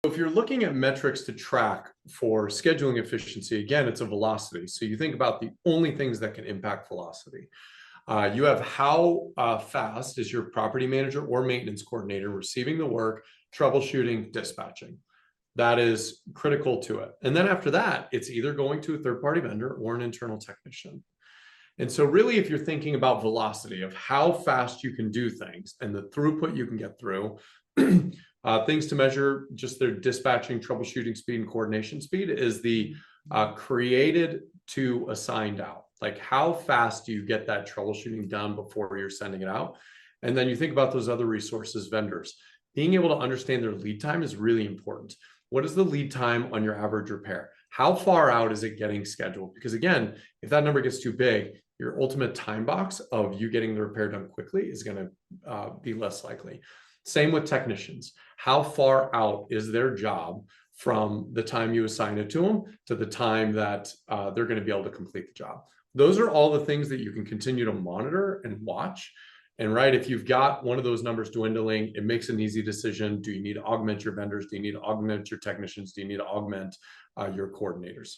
if you're looking at metrics to track for scheduling efficiency, again, it's a velocity. So you think about the only things that can impact velocity. You have how fast is your property manager or maintenance coordinator receiving the work, troubleshooting, dispatching. That is critical to it. And then after that, it's either going to a third-party vendor or an internal technician. And so really, if you're thinking about velocity of how fast you can do things and the throughput you can get through, things to measure just their dispatching, troubleshooting speed, and coordination speed is the created to assigned out. Like how fast do you get that troubleshooting done before you're sending it out? And then you think about those other resources, vendors. Being able to understand their lead time is really important. What is the lead time on your average repair? How far out is it getting scheduled? Because again, if that number gets too big, your ultimate time box of you getting the repair done quickly is going to be less likely. Same with technicians. How far out is their job from the time you assign it to them to the time that they're going to be able to complete the job? Those are all the things that you can continue to monitor and watch. And right, if you've got one of those numbers dwindling, it makes an easy decision. Do you need to augment your vendors? Do you need to augment your technicians? Do you need to augment your coordinators?